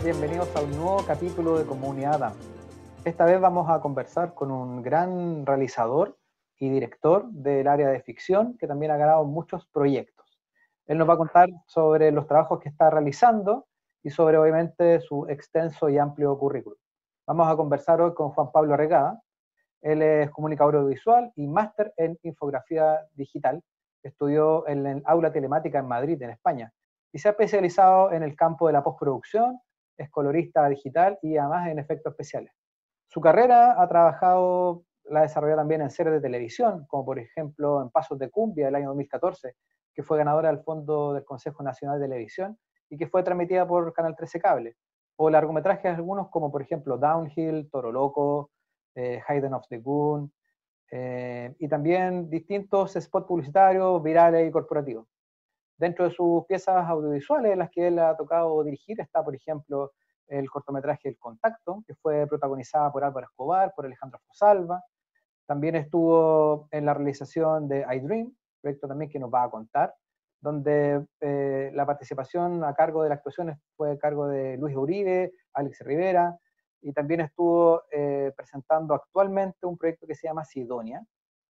bienvenidos a un nuevo capítulo de Comunidad AM. Esta vez vamos a conversar con un gran realizador y director del área de ficción que también ha ganado muchos proyectos. Él nos va a contar sobre los trabajos que está realizando y sobre, obviamente, su extenso y amplio currículum. Vamos a conversar hoy con Juan Pablo Arregada. Él es comunicador audiovisual y máster en infografía digital. Estudió en el Aula Telemática en Madrid, en España, y se ha especializado en el campo de la postproducción, es colorista digital y además en efectos especiales. Su carrera la ha desarrollado también en series de televisión, como por ejemplo en Pasos de Cumbia del año 2014, que fue ganadora del Fondo del Consejo Nacional de Televisión y que fue transmitida por Canal 13 Cable, o largometrajes algunos como por ejemplo Downhill, Toro Loco, Hayden of the Goon, y también distintos spots publicitarios, virales y corporativos. Dentro de sus piezas audiovisuales en las que él ha tocado dirigir está, por ejemplo, el cortometraje El Contacto, que fue protagonizada por Álvaro Escobar, por Alejandro Fosalva. También estuvo en la realización de I Dream, proyecto también que nos va a contar, donde la participación a cargo de las actuaciones fue a cargo de Luis Uribe, Alex Rivera, y también estuvo presentando actualmente un proyecto que se llama Sidonia,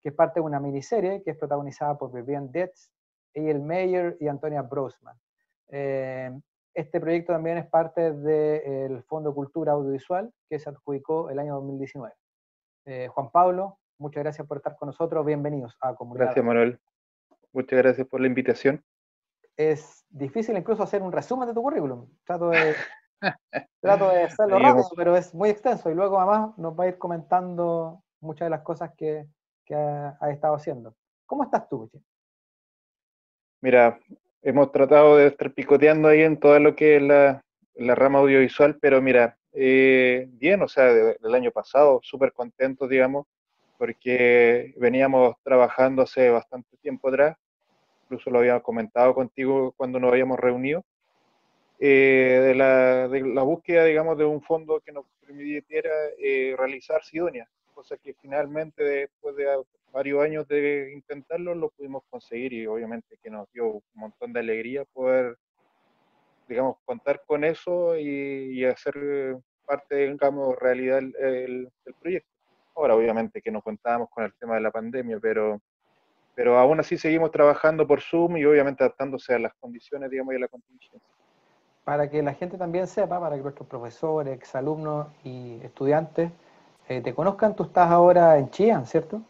que es parte de una miniserie que es protagonizada por Vivian Detz, Eyal Meyer y Antonia Brosman. Este proyecto también es parte del Fondo Cultura Audiovisual que se adjudicó el año 2019. Juan Pablo, muchas gracias por estar con nosotros, bienvenidos a Comunidad. Gracias, Manuel. Muchas gracias por la invitación. Es difícil incluso hacer un resumen de tu currículum. Trato de hacerlo rápido, pero es muy extenso y luego además nos va a ir comentando muchas de las cosas que ha estado haciendo. ¿Cómo estás tú, Che? Mira, hemos tratado de estar picoteando ahí en todo lo que es la rama audiovisual, pero mira, bien, o sea, del año pasado, súper contentos, digamos, porque veníamos trabajando hace bastante tiempo atrás, incluso lo habíamos comentado contigo cuando nos habíamos reunido, de la búsqueda, digamos, de un fondo que nos permitiera realizar Sidonia, cosa que finalmente, después de varios años de intentarlo, lo pudimos conseguir y obviamente que nos dio un montón de alegría poder, digamos, contar con eso y hacer parte, digamos, realidad el proyecto. Ahora, obviamente que no contábamos con el tema de la pandemia, pero aún así seguimos trabajando por Zoom y obviamente adaptándose a las condiciones, digamos, y a la contingencia. Para que la gente también sepa, para que nuestros profesores, exalumnos y estudiantes te conozcan, tú estás ahora en Chillán, ¿cierto?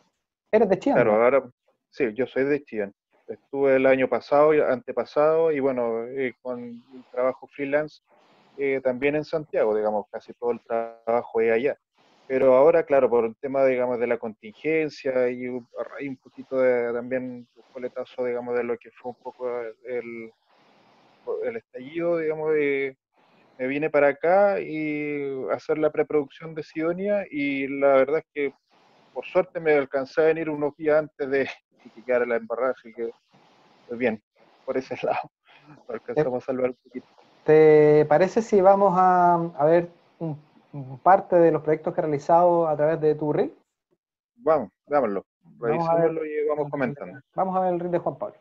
¿Eres de Chillán? Claro, ¿No? ahora sí, yo soy de Chillán. Estuve el año pasado y antepasado y bueno, con un trabajo freelance también en Santiago, digamos, casi todo el trabajo es allá. Pero ahora, claro, por el tema, digamos, de la contingencia y a raíz un poquito de también el coletazo, digamos, de lo que fue un poco el estallido, digamos, me vine para acá y hacer la preproducción de Sidonia y la verdad es que por suerte me alcancé a venir unos días antes de que quedara la embarrada, así que pues bien, por ese lado, lo alcanzamos a salvar un poquito. ¿Te parece si vamos a ver parte de los proyectos que he realizado a través de tu reel? Vamos, dámoslo, Vamos a ver revisémoslo y vamos comentando. Vamos a ver el reel de Juan Pablo.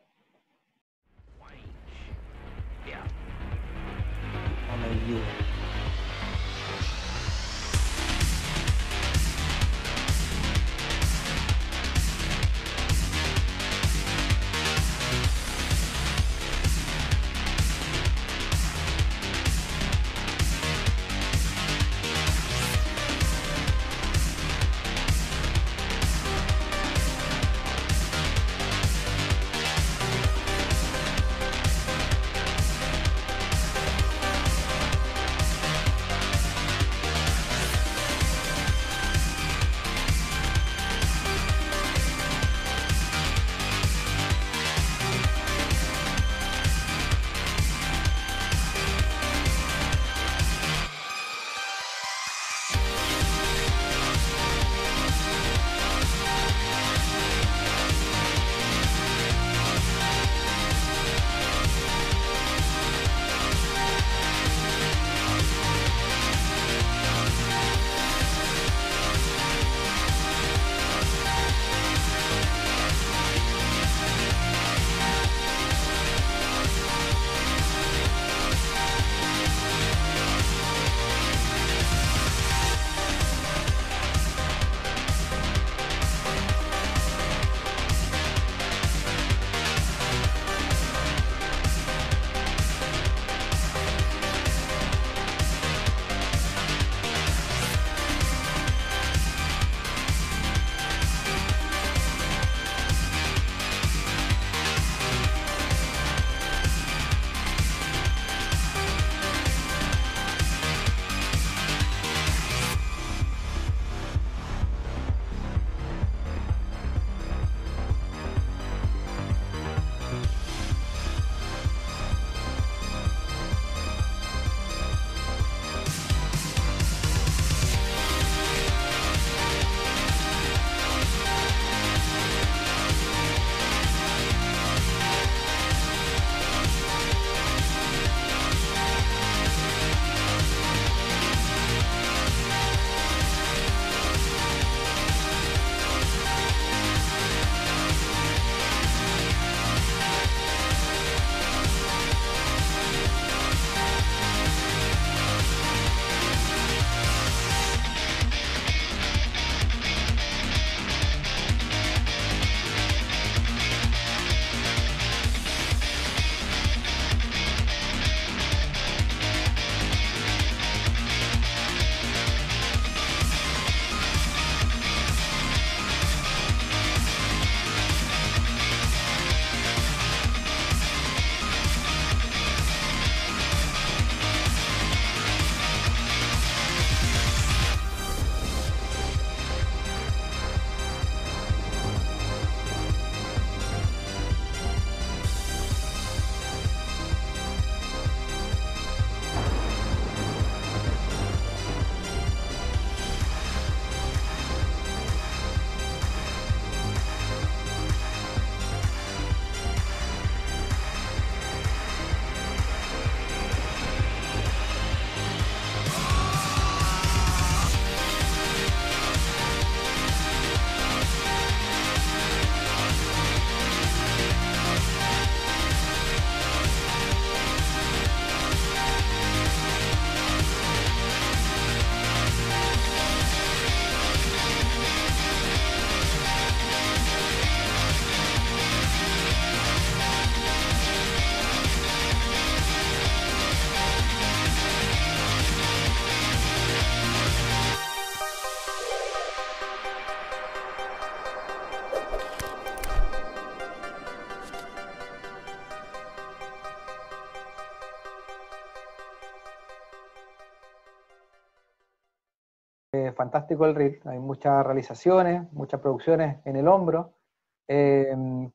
fantástico el reel, hay muchas realizaciones, muchas producciones en el hombro.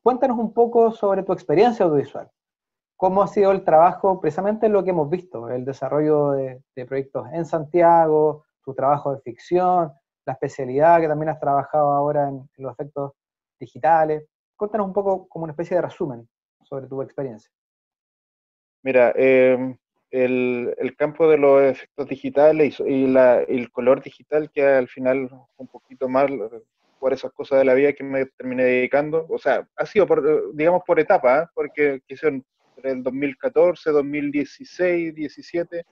Cuéntanos un poco sobre tu experiencia audiovisual. ¿Cómo ha sido el trabajo, precisamente en lo que hemos visto, el desarrollo de proyectos en Santiago, tu trabajo de ficción, la especialidad que también has trabajado ahora en los efectos digitales? Cuéntanos un poco como una especie de resumen sobre tu experiencia. Mira, el campo de los efectos digitales y el color digital, que al final un poquito más por esas cosas de la vida que me terminé dedicando, o sea, ha sido, digamos, por etapa, ¿eh? Porque quisieron entre el 2014, 2016, 17,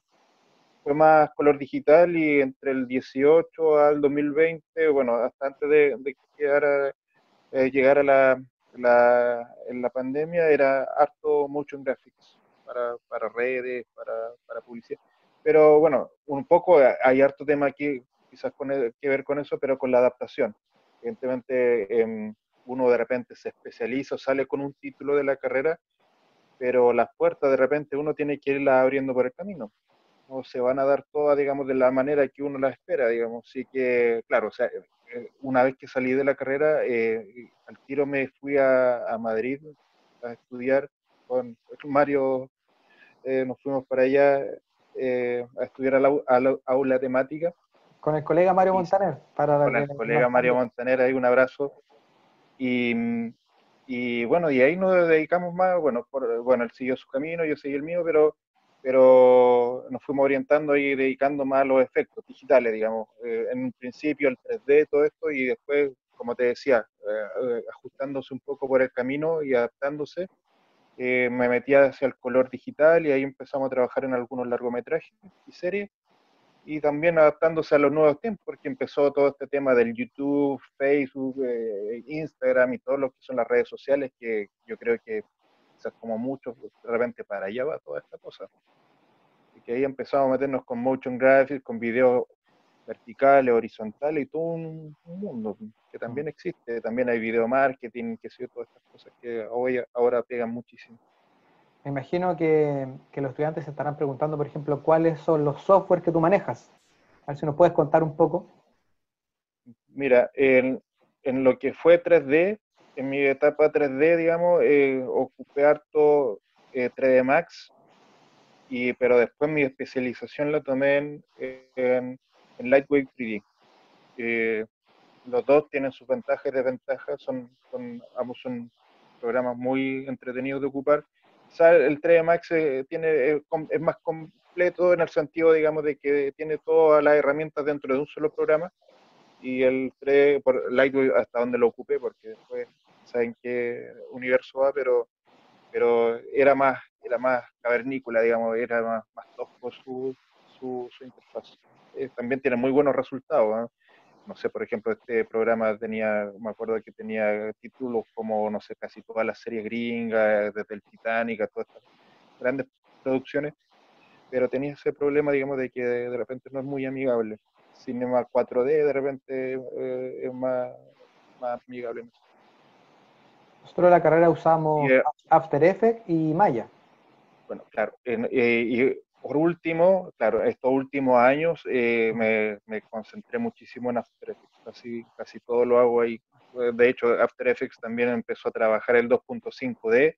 fue más color digital y entre el 18 al 2020, bueno, hasta antes de que llegar a en la pandemia, era harto motion graphics para redes, para publicidad. Pero bueno, un poco hay harto tema aquí, quizás que ver con eso, pero con la adaptación. Evidentemente, uno de repente se especializa o sale con un título de la carrera, pero las puertas de repente uno tiene que irlas abriendo por el camino. No se van a dar todas, digamos, de la manera que uno las espera, digamos. Así que, claro, o sea, una vez que salí de la carrera, al tiro me fui a Madrid a estudiar con Mario, nos fuimos para allá a estudiar a la aula temática, Con el colega Mario y Montaner, para con que el nos colega están Mario viendo. Montaner, ahí un abrazo. Y, y bueno, y ahí nos dedicamos más, bueno, bueno, él siguió su camino, yo seguí el mío, pero nos fuimos orientando y dedicando más a los efectos digitales, digamos. En un principio el 3D, todo esto, y después, como te decía, ajustándose un poco por el camino y adaptándose, me metí hacia el color digital y ahí empezamos a trabajar en algunos largometrajes y series y también adaptándose a los nuevos tiempos, porque empezó todo este tema del YouTube, Facebook, Instagram y todo lo que son las redes sociales, que yo creo que quizás como muchos, de repente para allá va toda esta cosa. Y que ahí empezamos a meternos con motion graphics, con videos verticales, horizontales y todo un mundo que también existe. También hay video marketing, que sé yo, todas estas cosas que hoy, ahora pegan muchísimo. Me imagino que los estudiantes se estarán preguntando, por ejemplo, cuáles son los software que tú manejas. A ver si nos puedes contar un poco. Mira, en lo que fue 3D, en mi etapa 3D, digamos, ocupé harto 3D Max, pero después mi especialización la tomé en Lightwave 3D. Eh, los dos tienen sus ventajas y desventajas, ambos son programas muy entretenidos de ocupar. Quizá el 3D Max es más completo en el sentido, digamos, de que tiene todas las herramientas dentro de un solo programa, y el 3 por Lightwave hasta donde lo ocupé, porque después saben qué universo va, pero era más cavernícola, digamos, era más tosco su interfaz. También tiene muy buenos resultados, ¿eh? No sé, por ejemplo, este programa me acuerdo que tenía títulos como, no sé, casi todas las series gringas, desde el Titanic a todas estas grandes producciones, pero tenía ese problema, digamos, de que de repente no es muy amigable. Cinema 4D de repente es más amigable. Nosotros en la carrera Y usamos After Effects y Maya. bueno, claro, y por último, claro, estos últimos años me concentré muchísimo en After Effects, casi todo lo hago ahí. De hecho, After Effects también empezó a trabajar el 2.5D,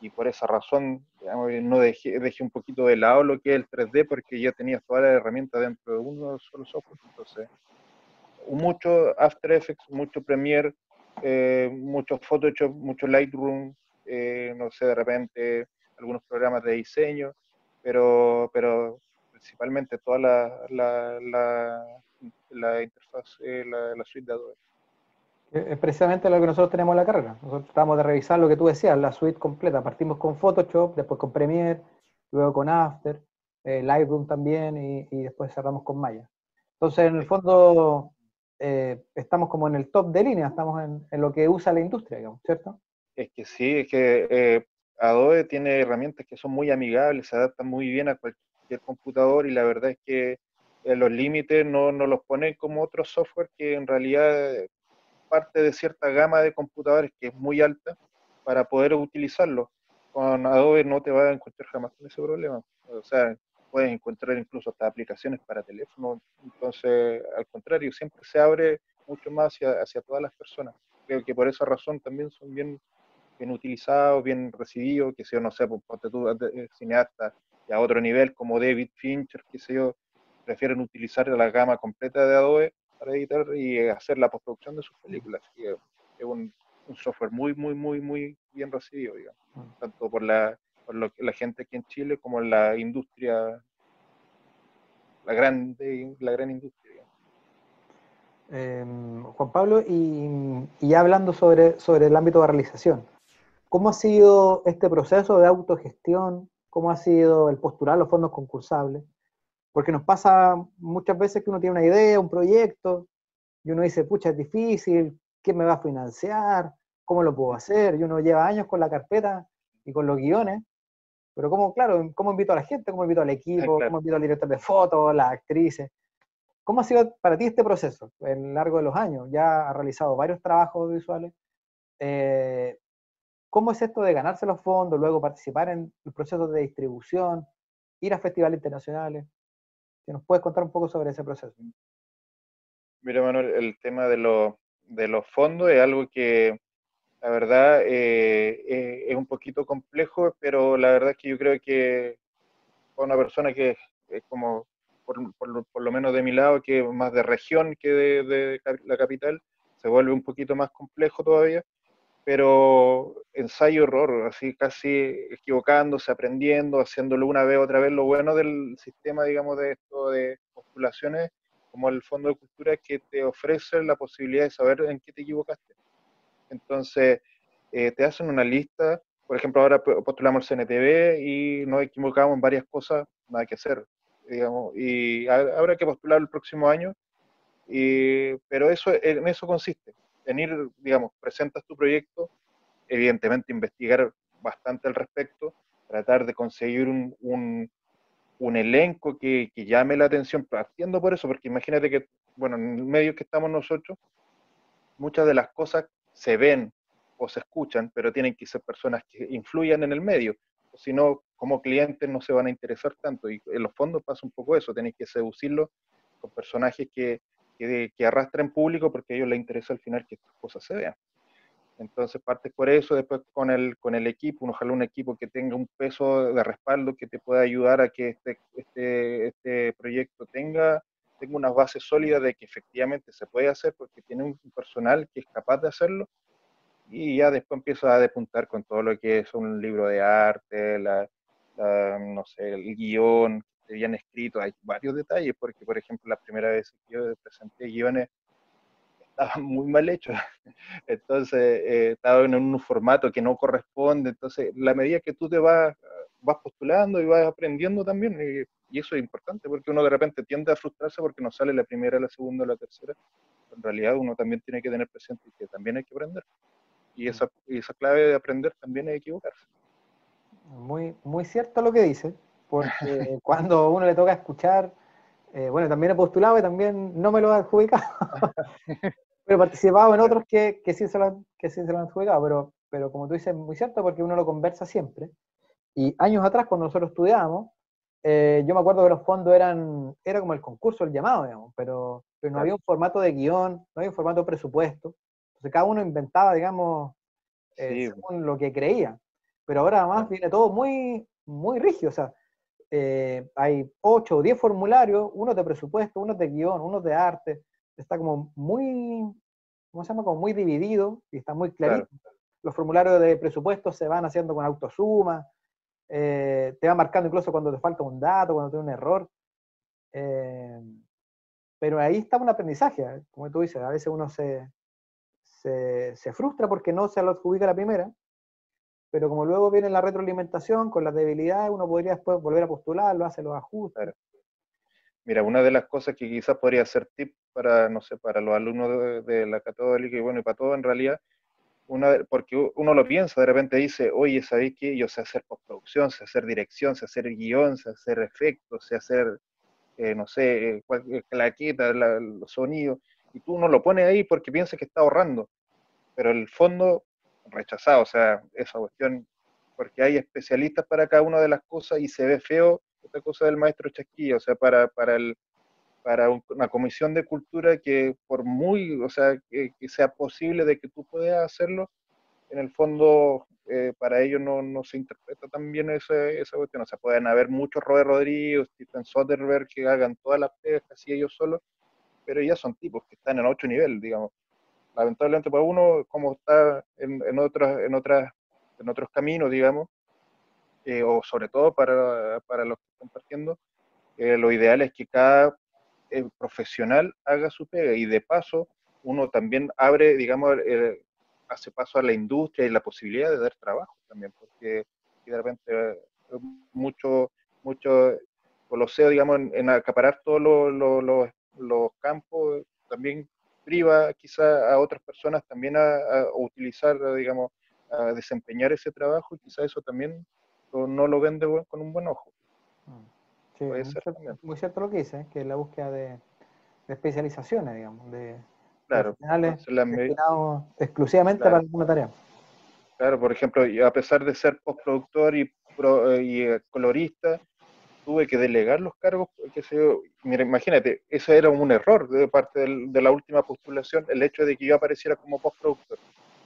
y por esa razón, digamos, no dejé un poquito de lado lo que es el 3D, porque ya tenía todas las herramientas dentro de uno solo software. Entonces, mucho After Effects, mucho Premiere, mucho Photoshop, mucho Lightroom, no sé, de repente algunos programas de diseño, pero principalmente toda la interfaz, la suite de Adobe. Es precisamente lo que nosotros tenemos en la carrera. Nosotros tratamos de revisar lo que tú decías, la suite completa. Partimos con Photoshop, después con Premiere, luego con After, Lightroom también, y después cerramos con Maya. Entonces, en el fondo, estamos como en el top de línea, estamos en lo que usa la industria, digamos, ¿cierto? Es que sí, es que Adobe tiene herramientas que son muy amigables, se adaptan muy bien a cualquier computador, y la verdad es que los límites no los ponen como otros software que en realidad parte de cierta gama de computadores que es muy alta para poder utilizarlo. Con Adobe no te vas a encontrar jamás con ese problema. O sea, puedes encontrar incluso hasta aplicaciones para teléfono. Entonces, al contrario, siempre se abre mucho más hacia todas las personas. Creo que por esa razón también son bien utilizados, bien recibidos, que sé yo, no sé, pues, ponte tú, cineastas y a otro nivel como David Fincher, que sé yo, prefieren utilizar la gama completa de Adobe para editar y hacer la postproducción de sus películas. Y es un software muy bien recibido, digamos, tanto por la gente aquí en Chile como en la industria, la gran industria, digamos. Juan Pablo, y ya hablando sobre el ámbito de realización, ¿cómo ha sido este proceso de autogestión? ¿Cómo ha sido el postular los fondos concursables? Porque nos pasa muchas veces que uno tiene una idea, un proyecto, y uno dice, pucha, es difícil, ¿quién me va a financiar? ¿Cómo lo puedo hacer? Y uno lleva años con la carpeta y con los guiones, pero claro, ¿cómo invito a la gente? ¿Cómo invito al equipo? Claro. ¿Cómo invito al director de fotos, las actrices? ¿Cómo ha sido para ti este proceso a lo largo de los años? Ya has realizado varios trabajos visuales. Eh, ¿Cómo es esto de ganarse los fondos, luego participar en los procesos de distribución, ir a festivales internacionales? ¿Que nos puedes contar un poco sobre ese proceso? Mira, Manuel, el tema de los fondos es algo que la verdad es un poquito complejo, pero la verdad es que yo creo que para una persona que es como, por lo menos de mi lado, que es más de región que de la capital, se vuelve un poquito más complejo todavía, pero ensayo-error, así casi equivocándose, aprendiendo, haciéndolo una vez, otra vez. Lo bueno del sistema, digamos, de esto de postulaciones, como el Fondo de Cultura, es que te ofrece la posibilidad de saber en qué te equivocaste. Entonces, te hacen una lista. Por ejemplo, ahora postulamos el CNTV y nos equivocamos en varias cosas, nada que hacer, digamos, y habrá que postular el próximo año, pero en eso consiste, en ir, digamos, presentas tu proyecto, evidentemente investigar bastante al respecto, tratar de conseguir un elenco que llame la atención, partiendo por eso, porque imagínate que, bueno, en el medio que estamos nosotros, muchas de las cosas se ven o se escuchan, pero tienen que ser personas que influyan en el medio, o si no, como clientes no se van a interesar tanto, y en los fondos pasa un poco eso, tenéis que seducirlos con personajes que arrastren público porque a ellos les interesa al final que estas cosas se vean. Entonces partes por eso, después con el equipo, ojalá un equipo que tenga un peso de respaldo que te pueda ayudar a que este proyecto tenga unas bases sólidas de que efectivamente se puede hacer porque tiene un personal que es capaz de hacerlo, y ya después empiezas a despuntar con todo lo que es un libro de arte, no sé, el guión, bien escrito, hay varios detalles, porque por ejemplo la primera vez que yo presenté guiones estaban muy mal hechos. Entonces estaba en un formato que no corresponde. Entonces, la medida que tú te vas postulando y vas aprendiendo también, y eso es importante porque uno de repente tiende a frustrarse porque no sale la primera, la segunda, la tercera. En realidad uno también tiene que tener presente que también hay que aprender. Y esa clave de aprender también es equivocarse. Muy cierto lo que dice, porque cuando a uno le toca escuchar, bueno, también he postulado y también no me lo he adjudicado, pero he participado en Claro. otros que sí se lo han adjudicado, pero como tú dices, muy cierto porque uno lo conversa siempre. Y años atrás, cuando nosotros estudiábamos, yo me acuerdo que los fondos era como el concurso, el llamado, digamos, pero no Claro. había un formato de guión, no había un formato de presupuesto. Entonces cada uno inventaba, digamos, Sí, según lo que creía. Pero ahora además claro, viene todo muy rígido, o sea, hay 8 o 10 formularios, unos de presupuesto, unos de guión, unos de arte, está como ¿cómo se llama? Como muy dividido y está muy clarito. claro. Los formularios de presupuesto se van haciendo con autosuma, te va marcando incluso cuando te falta un dato, cuando tiene un error. eh, pero ahí está un aprendizaje, como tú dices, a veces uno se frustra porque no se lo adjudica a la primera, pero como luego viene la retroalimentación con las debilidades, uno podría después volver a postularlo, hace los ajustes. Claro. Mira, una de las cosas que quizás podría ser tip para, no sé, para los alumnos de la católica y bueno, y para todo en realidad, porque uno lo piensa, de repente dice, oye, ¿sabéis qué? Yo sé hacer postproducción, sé hacer dirección, sé hacer guión, sé hacer efectos, sé hacer, no sé, claqueta, los sonidos, y tú no lo pones ahí porque piensas que está ahorrando, pero el fondo rechazado, o sea, esa cuestión, porque hay especialistas para cada una de las cosas y se ve feo esta cosa del maestro chasquilla, o sea, una comisión de cultura que por muy, o sea, que sea posible de que tú puedas hacerlo, en el fondo para ellos no se interpreta tan bien esa cuestión. O sea, pueden haber muchos Robert Rodríguez, Stephen Soderbergh que hagan todas las pegas casi ellos solos, pero ya son tipos que están en otro nivel, digamos. Lamentablemente para uno, como está en otros caminos, digamos, o sobre todo para los que están partiendo, lo ideal es que cada profesional haga su pega y de paso uno también abre, digamos, hace paso a la industria y la posibilidad de dar trabajo también, porque de repente mucho coloseo, digamos, en acaparar todos los campos, también priva quizá a otras personas también a utilizar, digamos, a desempeñar ese trabajo y quizá eso también no lo ven con un buen ojo. Sí, Puede ser también. muy cierto lo que dice, que es la búsqueda de especializaciones, digamos, de Claro, profesionales entonces destinados exclusivamente para claro, alguna tarea. claro, por ejemplo, yo a pesar de ser postproductor y colorista, tuve que delegar los cargos, qué sé yo. Mira, imagínate, eso era un error de parte de la última postulación, el hecho de que yo apareciera como postproductor.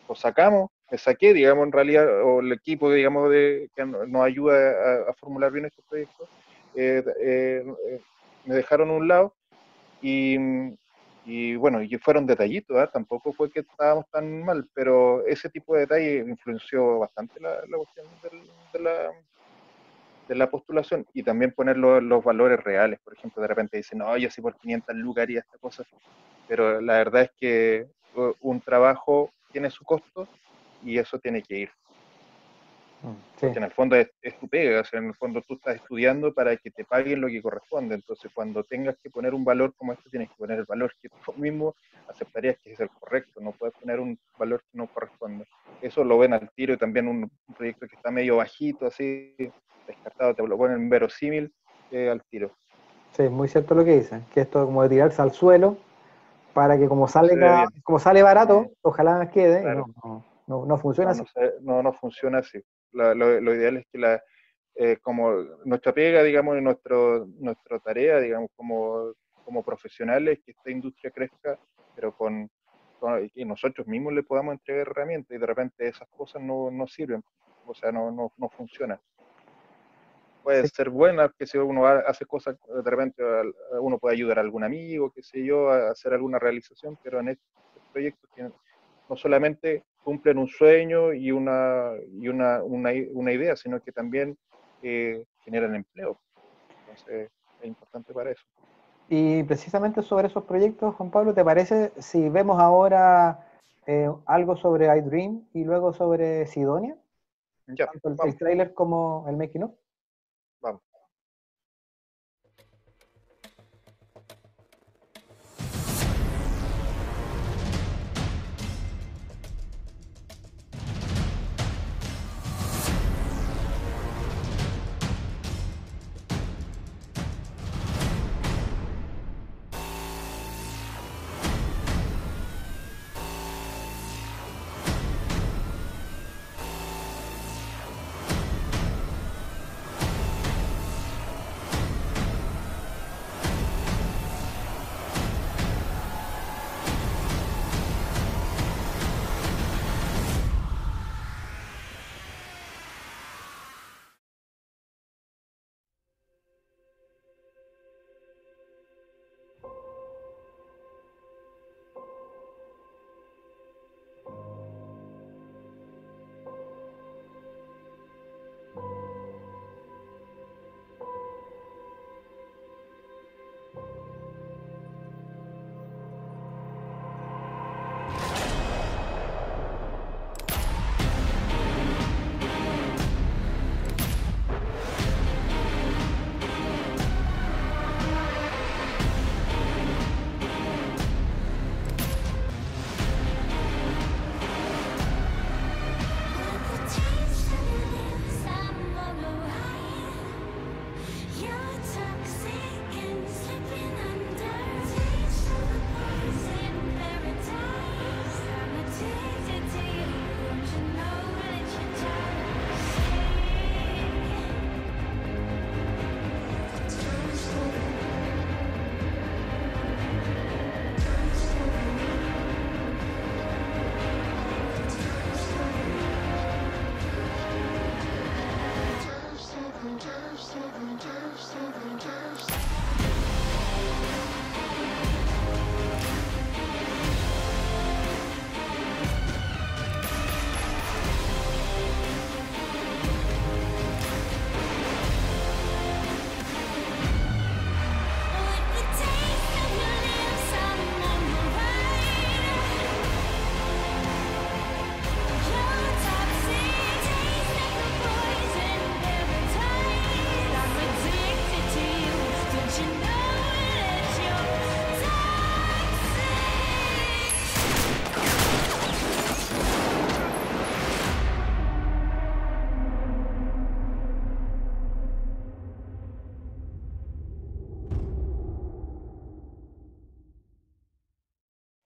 Lo sacamos, me saqué, digamos, en realidad, o el equipo, digamos, que nos ayuda a formular bien estos proyectos, me dejaron a un lado y, y bueno, y fueron detallitos, ¿eh? Tampoco fue que estábamos tan mal, pero ese tipo de detalle influenció bastante la cuestión de la postulación y también poner los valores reales. Por ejemplo, de repente dicen, no, yo sí por 500 lucas haría esta cosa, pero la verdad es que un trabajo tiene su costo y eso tiene que ir. Sí, Porque en el fondo es tu pega, o sea, en el fondo tú estás estudiando para que te paguen lo que corresponde, entonces cuando tengas que poner un valor como este, tienes que poner el valor que tú mismo aceptarías que es el correcto, no puedes poner un valor que no corresponde. Eso lo ven al tiro y también un proyecto que está medio bajito, así, descartado, te lo ponen verosímil al tiro. sí, muy cierto lo que dice, que esto como de tirarse al suelo para que No se ve bien. como sale barato, ojalá quede, y Claro, no funciona así. no funciona así. Lo ideal es que como nuestra pega, digamos, y nuestra tarea, digamos, como profesionales, que esta industria crezca, pero y nosotros mismos le podamos entregar herramientas y de repente esas cosas no sirven, o sea, no funcionan. Puede Sí, ser buena, que si uno hace cosas, de repente uno puede ayudar a algún amigo, qué sé yo, a hacer alguna realización, pero en estos proyectos que no solamente cumplen un sueño una idea, sino que también generan empleo. Entonces, es importante para eso. y precisamente sobre esos proyectos, Juan Pablo, ¿te parece si vemos ahora algo sobre iDream y luego sobre Sidonia? Ya, Tanto el vamos, tráiler como el making of. vamos.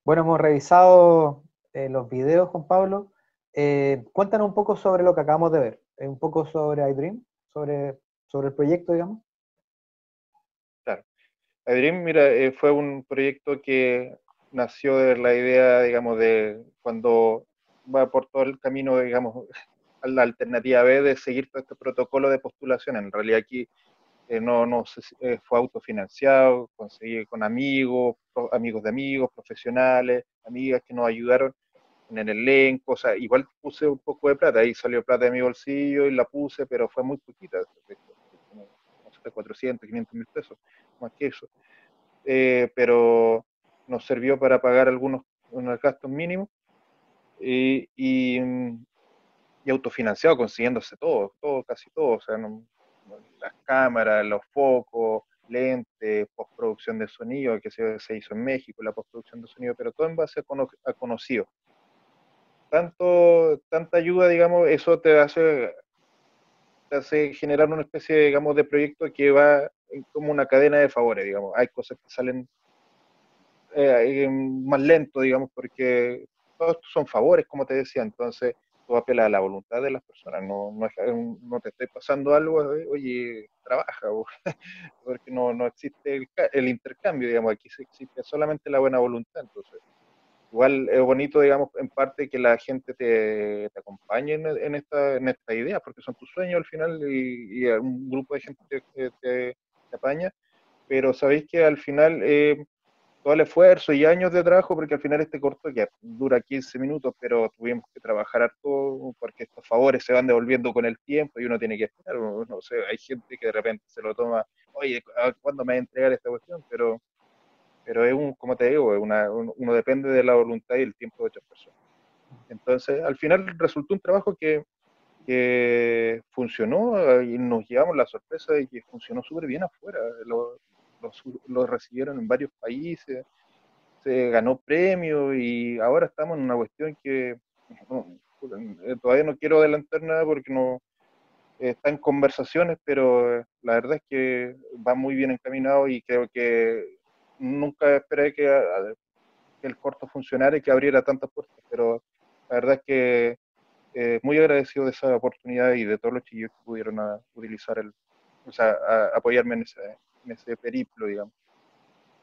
Bueno, hemos revisado los videos, Juan Pablo. Cuéntanos un poco sobre lo que acabamos de ver, un poco sobre iDream, sobre el proyecto, digamos. Claro. iDream, mira, fue un proyecto que nació de la idea, digamos, de cuando va por todo el camino, digamos, a la alternativa B de seguir todo este protocolo de postulación. En realidad aquí no sé fue autofinanciado, conseguí con amigos, amigos de amigos, profesionales, amigas que nos ayudaron en el elenco, o sea, igual puse un poco de plata, ahí salió plata de mi bolsillo y la puse, pero fue muy poquita, como, no sé, 400, 500 mil pesos, más que eso. Pero nos sirvió para pagar unos gastos mínimos y, y, y autofinanciado, consiguiéndose todo, casi todo, o sea, las cámaras, los focos, lentes, postproducción de sonido, que se hizo en México, la postproducción de sonido, pero todo en base a conocido. Tanta ayuda, digamos, eso te hace generar una especie, digamos, de proyecto que va como una cadena de favores, digamos. Hay cosas que salen más lento, digamos, porque todos estos son favores, como te decía, entonces tú apelas a la voluntad de las personas, no te estoy pasando algo, oye, trabaja, porque no existe el intercambio, digamos, aquí existe solamente la buena voluntad, entonces igual es bonito, digamos, en parte que la gente te acompañe en esta idea, porque son tus sueños al final y un grupo de gente te apaña, pero sabéis que al final todo el esfuerzo y años de trabajo, porque al final este corto que dura 15 minutos, pero tuvimos que trabajar harto porque estos favores se van devolviendo con el tiempo y uno tiene que esperar, no sé, hay gente que de repente se lo toma, oye, ¿cuándo me va a entregar esta cuestión? Pero como te digo, uno depende de la voluntad y el tiempo de otras personas. Entonces, al final resultó un trabajo que funcionó y nos llevamos la sorpresa de que funcionó súper bien afuera. Lo recibieron en varios países, se ganó premios y ahora estamos en una cuestión que no, todavía no quiero adelantar nada porque no está en conversaciones, pero la verdad es que va muy bien encaminado y creo que nunca esperé que el corto funcionara y que abriera tantas puertas, pero la verdad es que muy agradecido de esa oportunidad y de todos los chillos que pudieron utilizar o sea, apoyarme en ese periplo, digamos.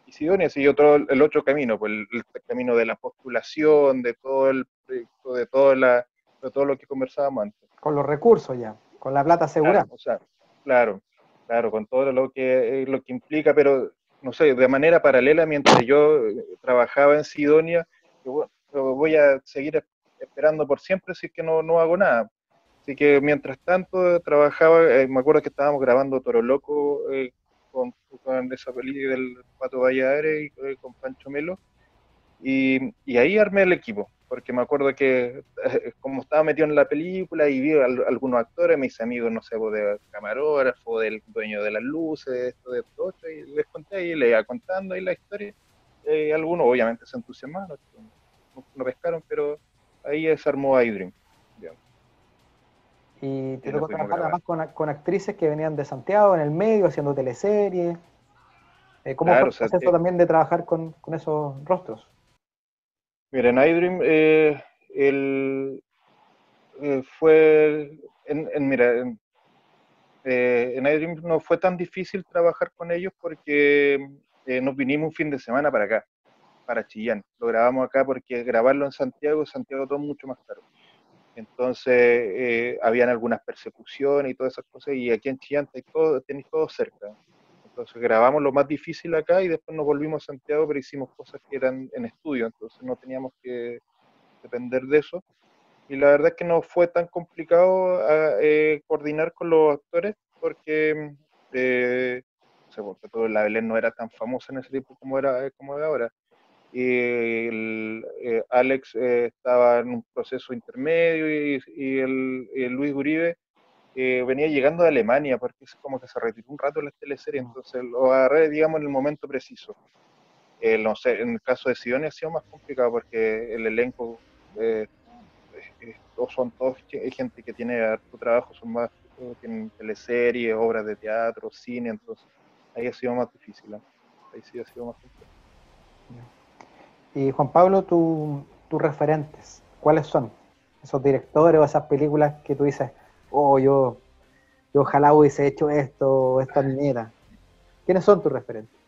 Y Sidonia siguió todo el otro camino, pues el camino de la postulación, de todo el proyecto, de todo lo que conversábamos antes. Con los recursos ya, con la plata Claro, asegurada. o sea, claro, claro, con todo lo que implica, pero no sé, de manera paralela, mientras yo trabajaba en Sidonia, yo, bueno, yo voy a seguir esperando por siempre si es que no hago nada. Así que mientras tanto trabajaba, me acuerdo que estábamos grabando Toro Loco con esa peli del Pato Valladares y con Pancho Melo, y ahí armé el equipo, porque me acuerdo que como estaba metido en la película y vi algunos actores, mis amigos, no sé, pues, de camarógrafo, del dueño de las luces, esto de todo, y les conté y le iba contando ahí la historia. Algunos obviamente se entusiasmaron, no pescaron, pero ahí se armó iDream, digamos, Y te y lo tocó pudimos trabajar grabar. además con actrices que venían de Santiago en el medio, haciendo teleseries. ¿Cómo fue Claro, o el sea, proceso también de trabajar con esos rostros? mira, en iDream fue, mira, en iDream no fue tan difícil trabajar con ellos porque nos vinimos un fin de semana para acá, para Chillán. Lo grabamos acá porque grabarlo en Santiago todo es mucho más caro. Entonces, habían algunas persecuciones y todas esas cosas, y aquí en Chillán tenéis todo cerca. Entonces grabamos lo más difícil acá y después nos volvimos a Santiago, pero hicimos cosas que eran en estudio, entonces no teníamos que depender de eso. Y la verdad es que no fue tan complicado coordinar con los actores porque, no sé, porque todo la Belén no era tan famosa en ese tiempo como era ahora. Y Alex estaba en un proceso intermedio y el Luis Uribe venía llegando de Alemania porque es como que se retiró un rato de las teleseries, entonces lo agarré, digamos, en el momento preciso. No sé, en el caso de Sidonia ha sido más complicado porque el elenco eh, son todos gente que tiene harto trabajo, tienen teleseries, obras de teatro, cine, entonces ahí ha sido más difícil, ¿eh? Ahí sí ha sido más complejo. Y Juan Pablo, tus referentes, ¿cuáles son? Esos directores o esas películas que tú dices, oh, yo ojalá hubiese hecho esto, esta minera. ¿Quiénes son tus referentes?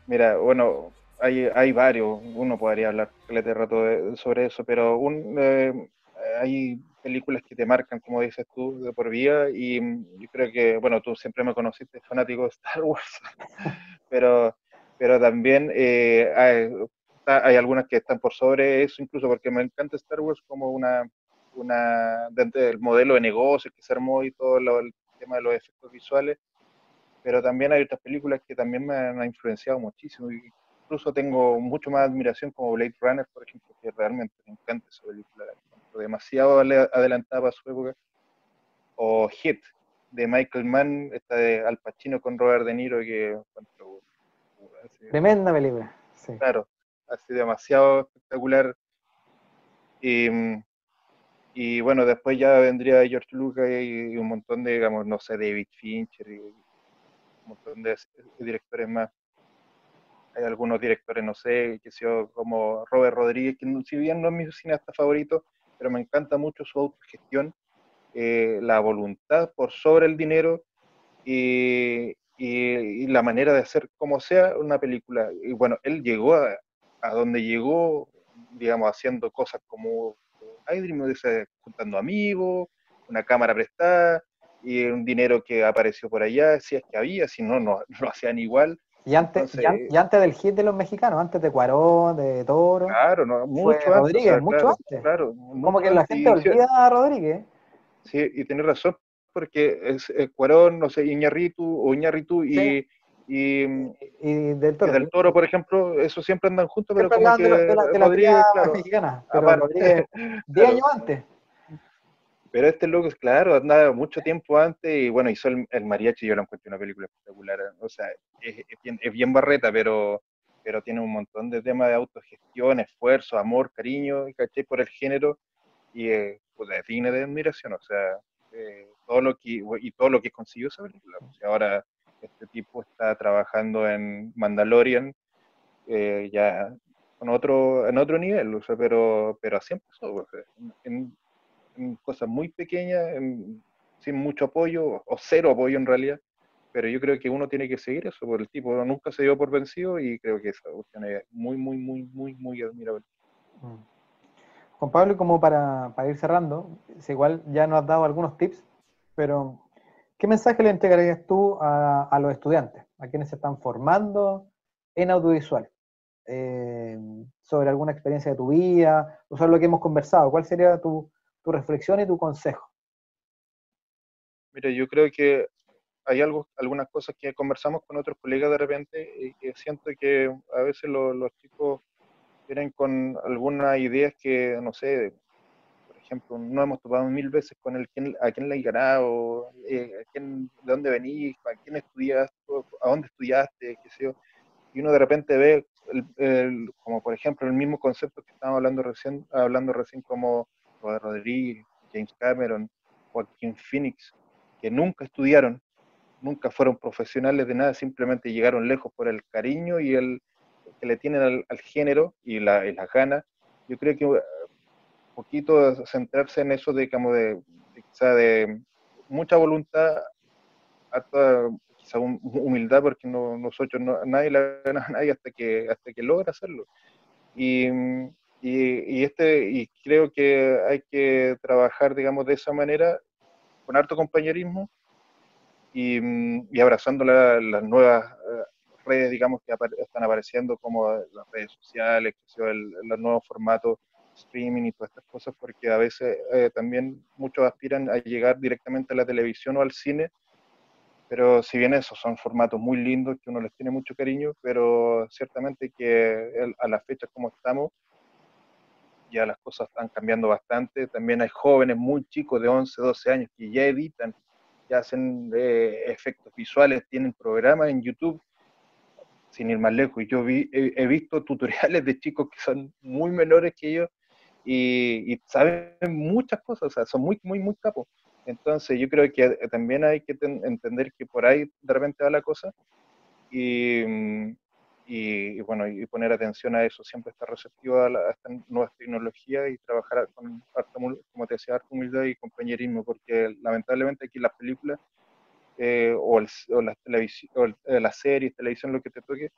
Mira, bueno, hay varios, uno podría hablar caleta de rato sobre eso, pero hay películas que te marcan, como dices tú, de por vida, y yo creo que, bueno, tú siempre me conociste fanático de Star Wars, pero, pero también hay algunas que están por sobre eso, incluso porque me encanta Star Wars como dentro del modelo de negocio que se armó y todo el tema de los efectos visuales, pero también hay otras películas que también me han influenciado muchísimo. Y incluso tengo mucho más admiración como Blade Runner, por ejemplo, que realmente me encanta esa película, la encuentro demasiado adelantada para su época. O Hit, de Michael Mann, esta de Al Pacino con Robert De Niro, que encuentro, así, Tremenda película, sí. claro, así demasiado espectacular. Y, y bueno, después ya vendría George Lucas y un montón de, digamos, no sé, David Fincher y un montón de directores más. Hay algunos directores, no sé, que sea como Robert Rodríguez, que si bien no es mi cineasta favorito, pero me encanta mucho su autogestión, la voluntad por sobre el dinero y la manera de hacer como sea una película. Y bueno, él llegó a donde llegó, digamos, haciendo cosas como iDream, dice, juntando amigos, una cámara prestada y un dinero que apareció por allá, si es que había, si no, no lo hacían igual. Entonces, Y antes del hit de los mexicanos, antes de Cuarón, de Toro, claro, no, fue mucho antes, o Rodríguez, sea, mucho claro, antes. claro, Como mucho que la antes. gente olvida a Rodríguez. Sí, y tenés razón, porque Cuarón, no sé, Iñárritu Sí, y, y del y Toro. Del Toro, por ejemplo, eso siempre andan juntos, pero Siempre como hablaban que de la Rodríguez, triada claro, mexicana, pero aparte, Rodríguez 10 años claro, antes. pero este loco, claro, andaba mucho tiempo antes y bueno, hizo el mariachi, yo lo encuentro una película espectacular, o sea, es bien barreta, pero tiene un montón de temas de autogestión, esfuerzo, amor, cariño, ¿cachai? Por el género y pues es digna de admiración, o sea, todo lo que consiguió esa película. O sea, ahora este tipo está trabajando en Mandalorian, ya en otro nivel, o sea, pero así empezó, o sea, en cosas muy pequeñas, sin mucho apoyo, o cero apoyo en realidad, pero yo creo que uno tiene que seguir eso, porque el tipo nunca se dio por vencido y creo que esa cuestión es muy admirable. Mm. Juan Pablo, y como para ir cerrando, si igual ya nos has dado algunos tips, pero ¿qué mensaje le entregarías tú a los estudiantes, a quienes se están formando en audiovisual? Sobre alguna experiencia de tu vida, o sobre lo que hemos conversado. ¿Cuál sería tu reflexión y tu consejo? Mira, yo creo que hay algunas cosas que conversamos con otros colegas de repente y que siento que a veces los chicos vienen con algunas ideas que, no sé, por ejemplo, no hemos topado mil veces con a quién le hay ganado, de dónde venís, a quién estudiaste, a dónde estudiaste, qué sé yo. Y uno de repente ve, como por ejemplo, el mismo concepto que estábamos hablando recién como Robert Rodríguez, James Cameron, Joaquín Phoenix, que nunca estudiaron, nunca fueron profesionales de nada, simplemente llegaron lejos por el cariño y el que le tienen al género y las ganas. Yo creo que un poquito centrarse en eso de, como quizá de mucha voluntad, hasta quizá humildad, porque nosotros nadie le gana a nadie hasta que logra hacerlo. Y, y creo que hay que trabajar, digamos, de esa manera, con harto compañerismo y abrazando las nuevas redes, digamos, que están apareciendo, como las redes sociales, los nuevos formatos streaming y todas estas cosas, porque a veces también muchos aspiran a llegar directamente a la televisión o al cine, pero si bien esos son formatos muy lindos, que uno les tiene mucho cariño, pero ciertamente que a las fechas como estamos, ya las cosas están cambiando bastante. También hay jóvenes muy chicos de 11 12 años que ya editan, ya hacen efectos visuales, tienen programas en YouTube, sin ir más lejos. He visto tutoriales de chicos que son muy menores que ellos y saben muchas cosas, o sea, son muy capos. Entonces yo creo que también hay que entender que por ahí de repente va la cosa y, y bueno, y poner atención a eso, siempre estar receptivo a estas nuevas tecnologías y trabajar con harta, como te decía, harta humildad y compañerismo, porque lamentablemente aquí las películas o las las series, televisión, lo que te toque,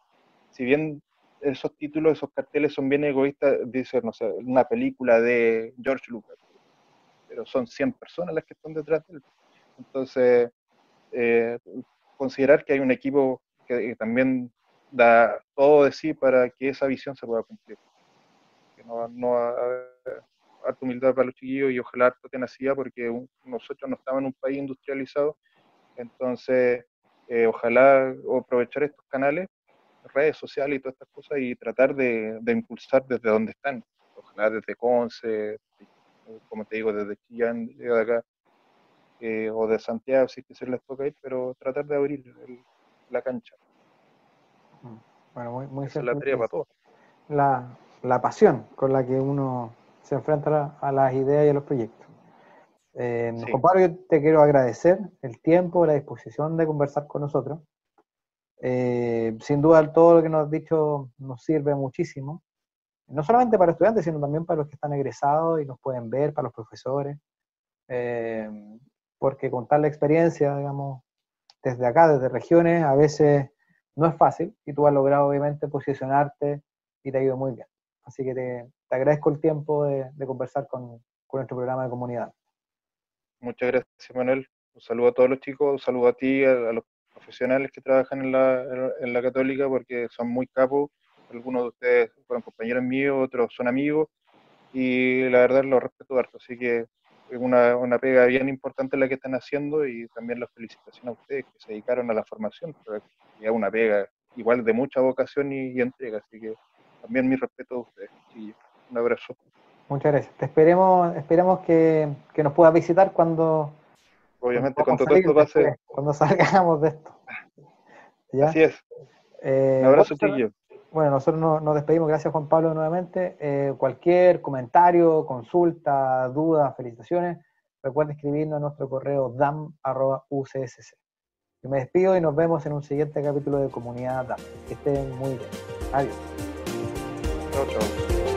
si bien esos títulos, esos carteles son bien egoístas, dice, no sé, una película de George Lucas, pero son 100 personas las que están detrás de él. Entonces, eh, considerar que hay un equipo que también da todo de sí para que esa visión se pueda cumplir. Que no harta humildad para los chiquillos y ojalá harta tenacidad porque nosotros no estamos en un país industrializado, entonces ojalá aprovechar estos canales, redes sociales y todas estas cosas y tratar de impulsar desde donde están. Ojalá desde Conce, como te digo, desde Chillán, de acá, o de Santiago, si es que se les toca ir, pero tratar de abrir la cancha. Bueno, muy Esa es cierto la lo que tarea para dices. todos. La pasión con la que uno se enfrenta a las ideas y a los proyectos. Sí, Juan Pablo, yo te quiero agradecer el tiempo, la disposición de conversar con nosotros. Sin duda todo lo que nos has dicho nos sirve muchísimo, no solamente para estudiantes, sino también para los que están egresados y nos pueden ver, para los profesores, eh, porque contar la experiencia, digamos, desde acá, desde regiones, a veces no es fácil y tú has logrado obviamente posicionarte y te ha ido muy bien. Así que te agradezco el tiempo de conversar con nuestro programa de comunidad. muchas gracias, Manuel. Un saludo a todos los chicos, un saludo a ti, a los profesionales que trabajan en la Católica, porque son muy capos. Algunos de ustedes fueron compañeros míos, otros son amigos, y la verdad los respeto harto. Así que es una pega bien importante la que están haciendo y también las felicitaciones a ustedes que se dedicaron a la formación, pero es una pega igual de mucha vocación y entrega. Así que también mi respeto a ustedes. Sí, un abrazo. Muchas gracias. Esperemos que nos puedas visitar cuando Obviamente, vamos a cuando todo salir esto después, pase, cuando salgamos de esto. ¿Ya? así es. Un abrazo, Bueno, chiquillo. bueno, nosotros nos despedimos. Gracias, Juan Pablo, nuevamente. Cualquier comentario, consulta, duda, felicitaciones, recuerda escribirnos a nuestro correo dam@ucsc. Yo me despido y nos vemos en un siguiente capítulo de Comunidad DAM. Que estén muy bien. Adiós. Chao, chao.